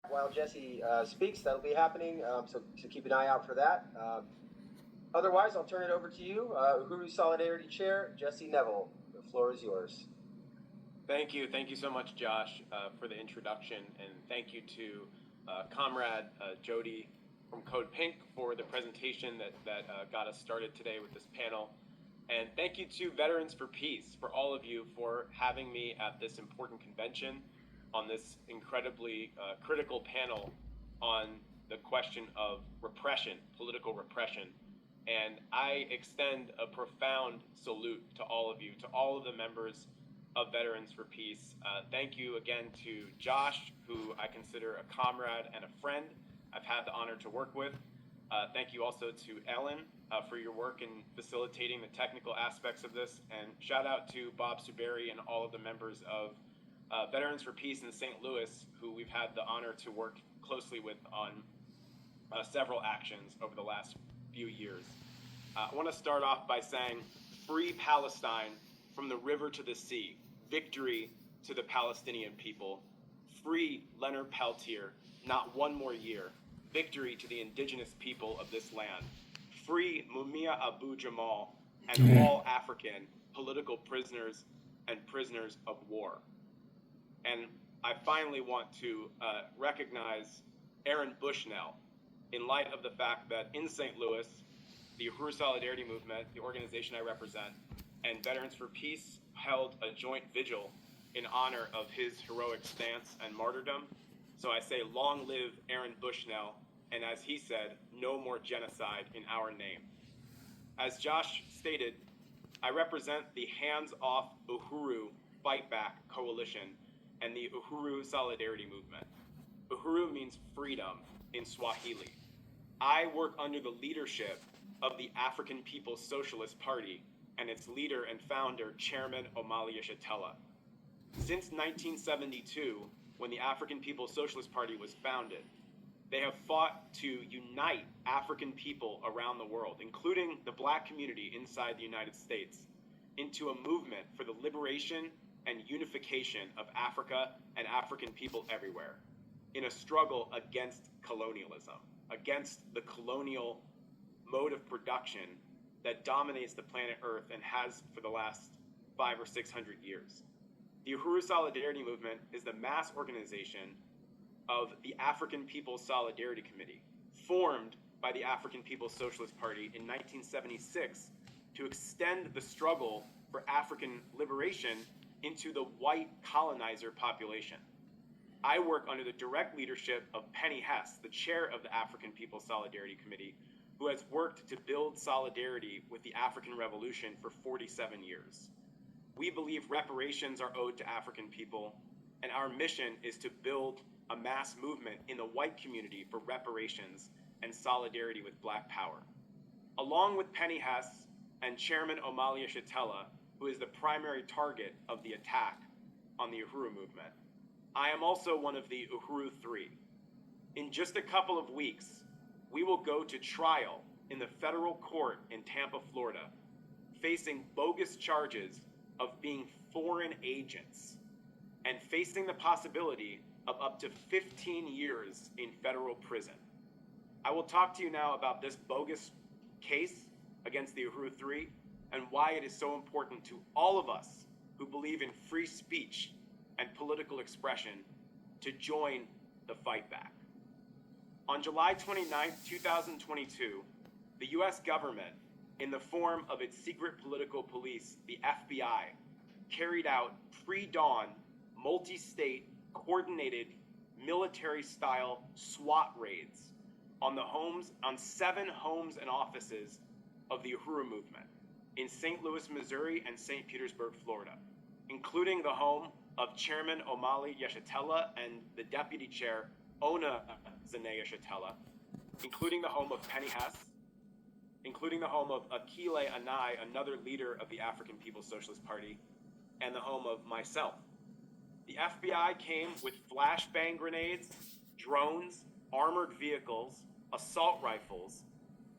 while Jesse speaks. That'll be happening, so keep an eye out for that. Otherwise, I'll turn it over to you, Uhuru Solidarity Chair, Jesse Neville. The floor is yours. Thank you. Thank you so much, Josh, for the introduction. And thank you to Comrade Jody from Code Pink for the presentation that got us started today with this panel. And thank you to Veterans for Peace, for all of you, for having me at this important convention on this incredibly critical panel on the question of repression, political repression. And I extend a profound salute to all of you, to all of the members of Veterans for Peace. Thank you again to Josh, who I consider a comrade and a friend I've had the honor to work with. Thank you also to Ellen for your work in facilitating the technical aspects of this. And shout out to Bob Suberi and all of the members of Veterans for Peace in St. Louis, who we've had the honor to work closely with on several actions over the last few years. I want to start off by saying, free Palestine from the river to the sea, victory to the Palestinian people. Free Leonard Peltier, not one more year, victory to the indigenous people of this land. Free Mumia Abu Jamal and all African political prisoners and prisoners of war. And I finally want to recognize Aaron Bushnell in light of the fact that in St. Louis, the Uhuru Solidarity Movement, the organization I represent, and Veterans for Peace held a joint vigil in honor of his heroic stance and martyrdom. So I say, long live Aaron Bushnell, and as he said, no more genocide in our name. As Josh stated, I represent the Hands Off Uhuru Fight Back Coalition and the Uhuru Solidarity Movement. Uhuru means freedom in Swahili. I work under the leadership of the African People's Socialist Party and its leader and founder, Chairman Omali Yeshitela. Since 1972, when the African People's Socialist Party was founded, they have fought to unite African people around the world, including the Black community inside the United States, into a movement for the liberation and unification of Africa and African people everywhere, in a struggle against colonialism, against the colonial mode of production that dominates the planet Earth and has for the last 500 or 600 years. The Uhuru Solidarity Movement is the mass organization of the African People's Solidarity Committee, formed by the African People's Socialist Party in 1976 to extend the struggle for African liberation into the white colonizer population. I work under the direct leadership of Penny Hess, the chair of the African People's Solidarity Committee, who has worked to build solidarity with the African Revolution for 47 years. We believe reparations are owed to African people, and our mission is to build a mass movement in the white community for reparations and solidarity with Black power. Along with Penny Hess and Chairman Omali Yeshitela, who is the primary target of the attack on the Uhuru movement, I am also one of the Uhuru Three. In just a couple of weeks, we will go to trial in the federal court in Tampa, Florida, facing bogus charges of being foreign agents and facing the possibility of up to 15 years in federal prison. I will talk to you now about this bogus case against the Uhuru Three and why it is so important to all of us who believe in free speech and political expression to join the fight back. On July 29, 2022, the US government, in the form of its secret political police, the FBI, carried out pre-dawn, multi-state, coordinated, military-style SWAT raids on 7 homes and offices of the Uhuru movement in St. Louis, Missouri and St. Petersburg, Florida, including the home of Chairman Omali Yeshitela and the Deputy Chair Ona Zanea Yeshitela, including the home of Penny Hess, including the home of Akile Anai, another leader of the African People's Socialist Party, and the home of myself. The FBI came with flashbang grenades, drones, armored vehicles, assault rifles,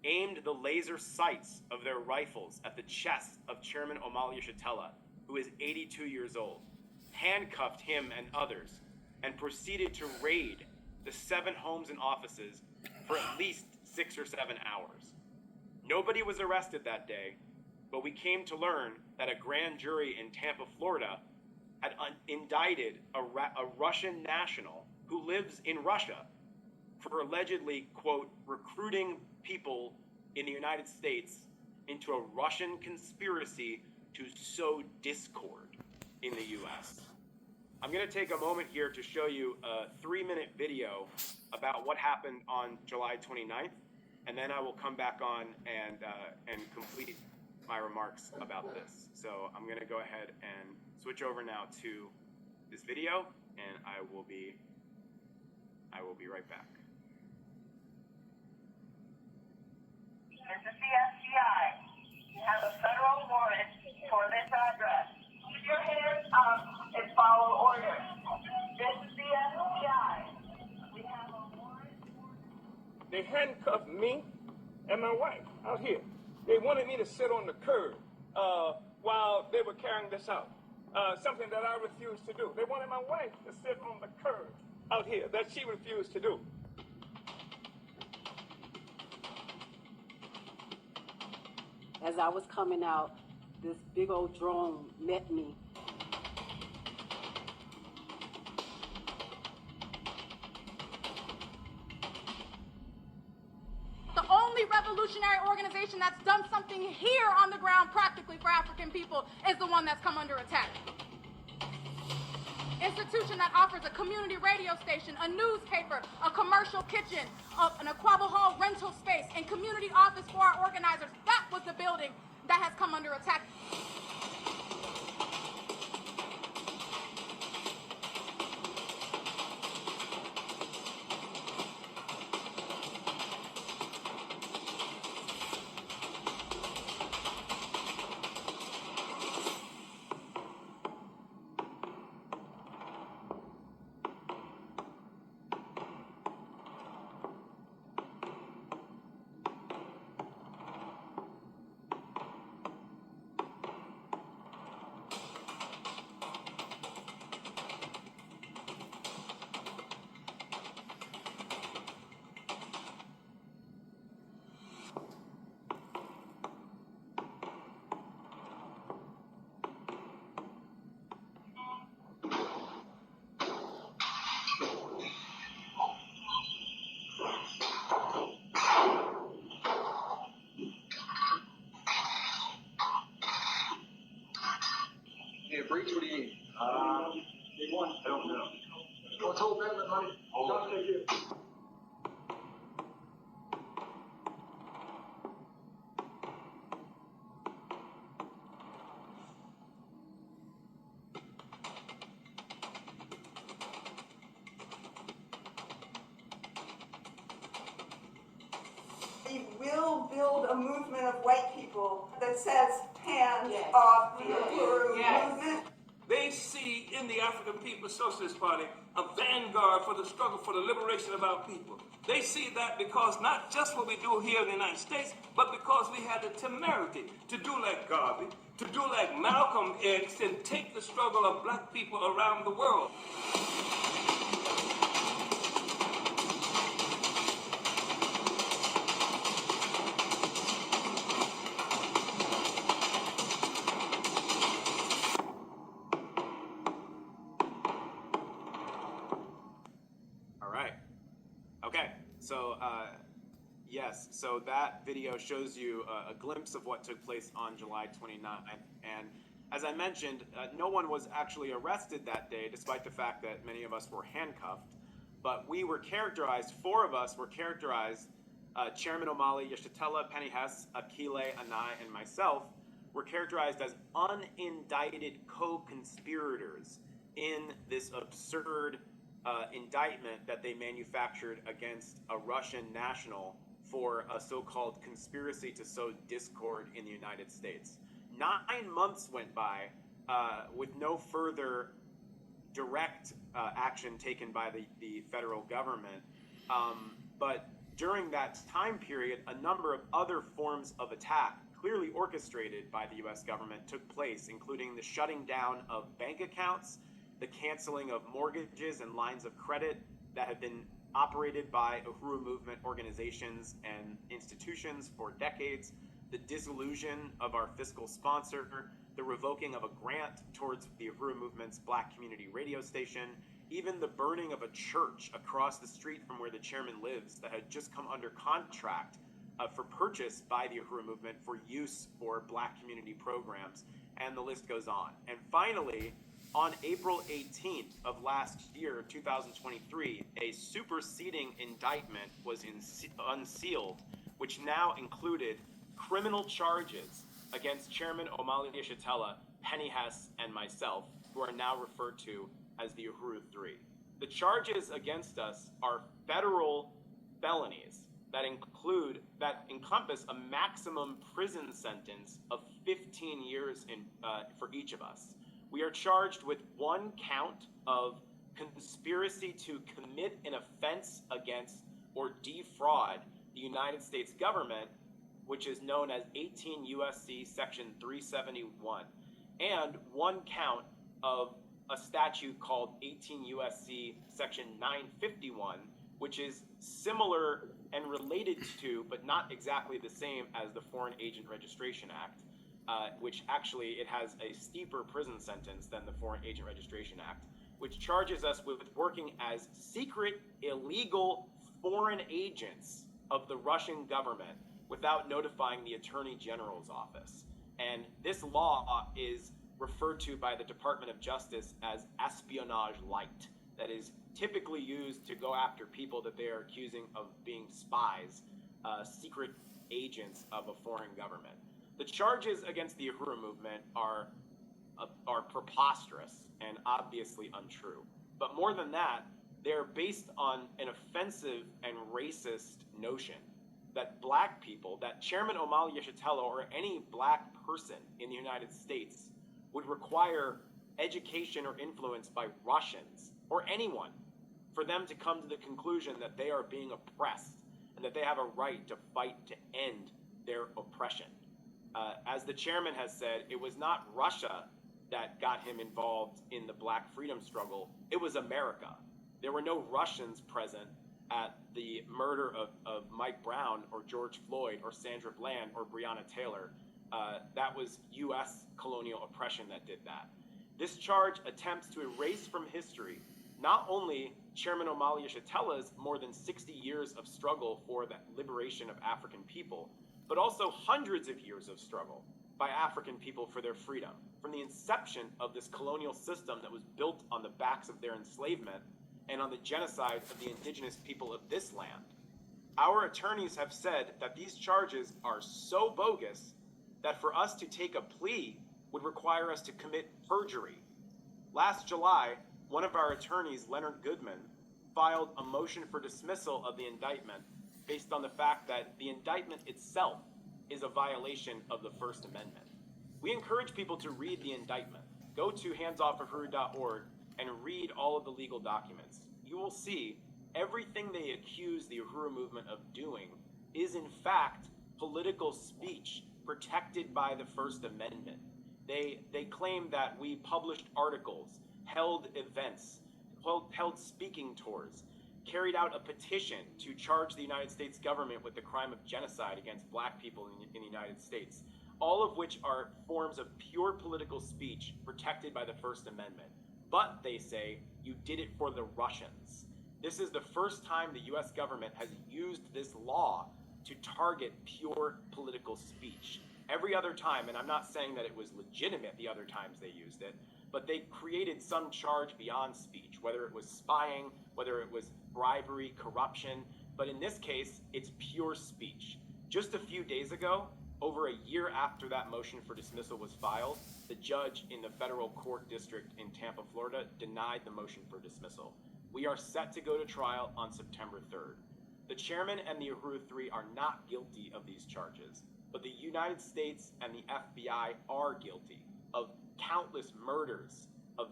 aimed the laser sights of their rifles at the chest of Chairman Omali Yeshitela, who is 82 years old, handcuffed him and others, and proceeded to raid the 7 homes and offices for at least 6 or 7 hours. Nobody was arrested that day, but we came to learn that a grand jury in Tampa, Florida, had indicted a Russian national who lives in Russia for allegedly, quote, recruiting people in the United States into a Russian conspiracy to sow discord in the U.S. I'm going to take a moment here to show you a 3-minute video about what happened on July 29th, and then I will come back on and complete my remarks about this. So I'm going to go ahead and switch over now to this video, and I will be right back. This is the FBI. You have a federal warrant for this address. Keep your hands up and follow orders. This is the FBI. We have a warrant. They handcuffed me and my wife out here. They wanted me to sit on the curb while they were carrying this out. Something that I refused to do. They wanted my wife to sit on the curb out here that she refused to do. As I was coming out, this big old drone met me. The only revolutionary organization that's done something here on the ground practically for African people is the one that's come under attack. Institution that offers a community radio station, a newspaper, a commercial kitchen, an Aquaba Hall rental space, and community office for our organizers. That was the building that has come under attack. Breach, what do you need? They want, I don't know. What's whole Bentley, honey? Hold on. We will build a movement of white people that says hands off the Uhuru movement. They see in the African People's Socialist Party a vanguard for the struggle for the liberation of our people. They see that because not just what we do here in the United States, but because we had the temerity to do like Garvey, to do like Malcolm X, and take the struggle of black people around the world. So that video shows you a glimpse of what took place on July 29th. And as I mentioned, no one was actually arrested that day, despite the fact that many of us were handcuffed. But we were characterized, 4 of us were characterized, Chairman O'Malley, Yeshitela, Penny Hess, Akile, Anai, and myself, were characterized as unindicted co-conspirators in this absurd indictment that they manufactured against a Russian national for a so-called conspiracy to sow discord in the United States. 9 months went by with no further direct action taken by the federal government. But during that time period, a number of other forms of attack, clearly orchestrated by the U.S. government, took place, including the shutting down of bank accounts, the canceling of mortgages and lines of credit, that have been operated by Uhuru movement organizations and institutions for decades, the dissolution of our fiscal sponsor, the revoking of a grant towards the Uhuru movement's Black community radio station, even the burning of a church across the street from where the chairman lives that had just come under contract for purchase by the Uhuru movement for use for Black community programs, and the list goes on. And finally, on April 18th of last year, 2023, a superseding indictment was unsealed, which now included criminal charges against Chairman Omali Yeshitela, Penny Hess, and myself, who are now referred to as the Uhuru Three. The charges against us are federal felonies that encompass a maximum prison sentence of 15 years for each of us. We are charged with one count of conspiracy to commit an offense against or defraud the United States government, which is known as 18 USC Section 371, and one count of a statute called 18 USC Section 951, which is similar and related to, but not exactly the same as the Foreign Agent Registration Act, which actually it has a steeper prison sentence than the Foreign Agent Registration Act, which charges us with working as secret, illegal foreign agents of the Russian government without notifying the Attorney General's office. And this law is referred to by the Department of Justice as espionage light, that is typically used to go after people that they are accusing of being spies, secret agents of a foreign government. The charges against the Uhuru movement are preposterous and obviously untrue. But more than that, they're based on an offensive and racist notion that Black people, that Chairman Omali Yeshitela or any Black person in the United States would require education or influence by Russians or anyone for them to come to the conclusion that they are being oppressed and that they have a right to fight to end their oppression. As the chairman has said, it was not Russia that got him involved in the Black freedom struggle, it was America. There were no Russians present at the murder of Mike Brown or George Floyd or Sandra Bland or Breonna Taylor. That was U.S. colonial oppression that did that. This charge attempts to erase from history not only Chairman Omali Yeshitela's more than 60 years of struggle for the liberation of African people, but also hundreds of years of struggle by African people for their freedom, from the inception of this colonial system that was built on the backs of their enslavement and on the genocide of the indigenous people of this land. Our attorneys have said that these charges are so bogus that for us to take a plea would require us to commit perjury. Last July, one of our attorneys, Leonard Goodman, filed a motion for dismissal of the indictment based on the fact that the indictment itself is a violation of the First Amendment. We encourage people to read the indictment. Go to handsoffuhuru.org and read all of the legal documents. You will see everything they accuse the Uhuru movement of doing is in fact political speech protected by the First Amendment. They claim that we published articles, held events, held speaking tours, carried out a petition to charge the United States government with the crime of genocide against Black people in the United States, all of which are forms of pure political speech protected by the First Amendment. But, they say, you did it for the Russians. This is the first time the US government has used this law to target pure political speech. Every other time, and I'm not saying that it was legitimate the other times they used it, but they created some charge beyond speech, whether it was spying, whether it was bribery, corruption, but in this case, it's pure speech. Just a few days ago, over a year after that motion for dismissal was filed, the judge in the federal court district in Tampa, Florida, denied the motion for dismissal. We are set to go to trial on September 3rd. The chairman and the Uhuru Three are not guilty of these charges, but the United States and the FBI are guilty of countless murders of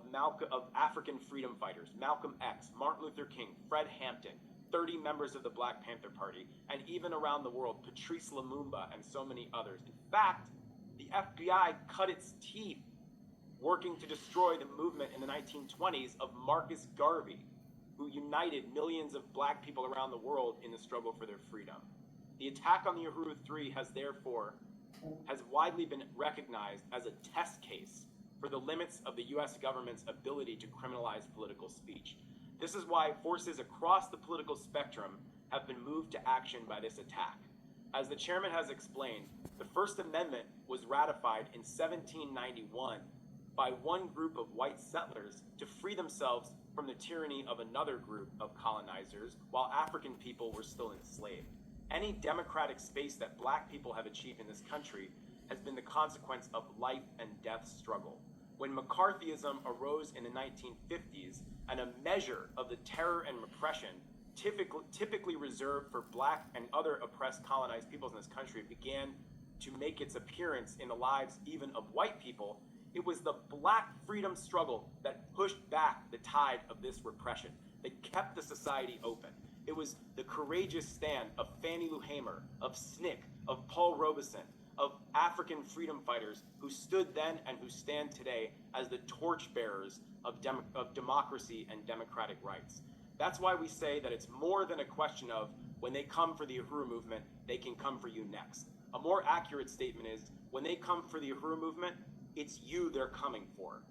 African freedom fighters, Malcolm X, Martin Luther King, Fred Hampton, 30 members of the Black Panther Party, and even around the world, Patrice Lumumba and so many others. In fact, the FBI cut its teeth working to destroy the movement in the 1920s of Marcus Garvey. who united millions of black people around the world in the struggle for their freedom. The attack on the Uhuru 3 has widely been recognized as a test case for the limits of the US government's ability to criminalize political speech. This is why forces across the political spectrum have been moved to action by this attack. As the chairman has explained, the First Amendment was ratified in 1791 by one group of white settlers to free themselves from the tyranny of another group of colonizers while African people were still enslaved. Any democratic space that black people have achieved in this country has been the consequence of life and death struggle. When McCarthyism arose in the 1950s and a measure of the terror and repression typically reserved for black and other oppressed colonized peoples in this country began to make its appearance in the lives even of white people, it was the black freedom struggle that pushed back the tide of this repression, that kept the society open. It was the courageous stand of Fannie Lou Hamer, of SNCC, of Paul Robeson, of African freedom fighters who stood then and who stand today as the torchbearers of democracy and democratic rights. That's why we say that it's more than a question of when they come for the Uhuru movement, they can come for you next. A more accurate statement is when they come for the Uhuru movement, it's you they're coming for.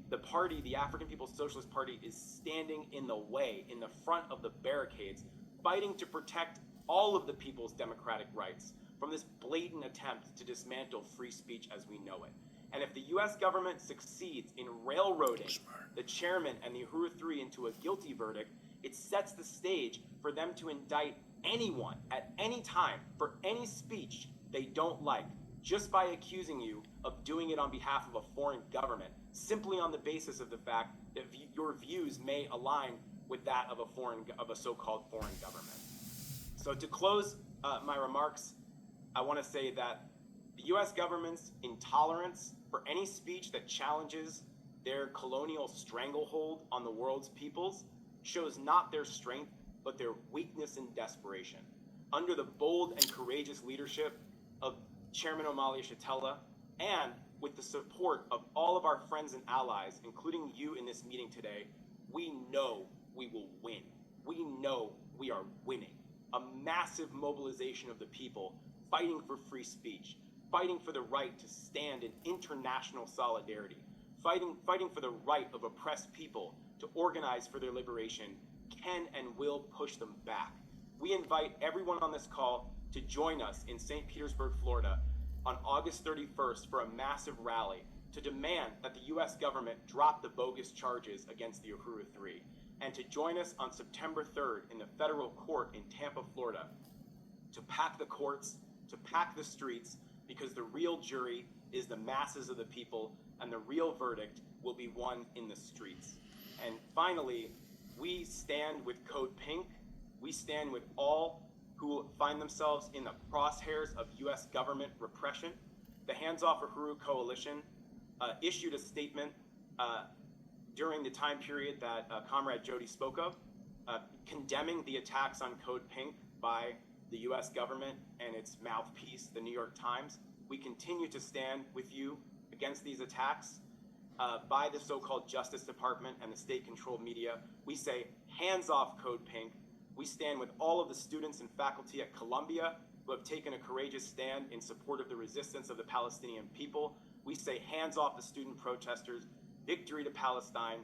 The party, the African People's Socialist Party, is standing in the way, in the front of the barricades, fighting to protect all of the people's democratic rights from this blatant attempt to dismantle free speech as we know it. And if the US government succeeds in railroading the chairman and the Uhuru 3 into a guilty verdict, it sets the stage for them to indict anyone at any time for any speech they don't like, just by accusing you of doing it on behalf of a foreign government, simply on the basis of the fact that your views may align with that of a so-called foreign government. So to close my remarks, I want to say that the US government's intolerance for any speech that challenges their colonial stranglehold on the world's peoples shows not their strength, but their weakness and desperation. Under the bold and courageous leadership of Chairman Omali Yeshitela, and with the support of all of our friends and allies, including you in this meeting today, we know we will win. We know we are winning. A massive mobilization of the people fighting for free speech, fighting for the right to stand in international solidarity, fighting for the right of oppressed people to organize for their liberation can and will push them back. We invite everyone on this call to join us in St. Petersburg, Florida on August 31st for a massive rally to demand that the US government drop the bogus charges against the Uhuru 3, and to join us on September 3rd in the federal court in Tampa, Florida, to pack the courts, to pack the streets, because the real jury is the masses of the people, and the real verdict will be won in the streets. And finally, we stand with Code Pink. We stand with all who find themselves in the crosshairs of US government repression. The Hands Off Uhuru Coalition issued a statement during the time period that Comrade Jody spoke of, condemning the attacks on Code Pink by the US government and its mouthpiece, the New York Times. We continue to stand with you against these attacks by the so-called Justice Department and the state-controlled media. We say, hands off Code Pink. We stand with all of the students and faculty at Columbia who have taken a courageous stand in support of the resistance of the Palestinian people. We say, hands off the student protesters. Victory to Palestine.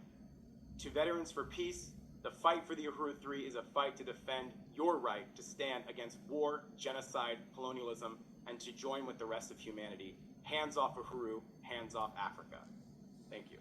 To Veterans for Peace, the fight for the Uhuru 3 is a fight to defend your right to stand against war, genocide, colonialism, and to join with the rest of humanity. Hands off Uhuru, hands off Africa. Thank you.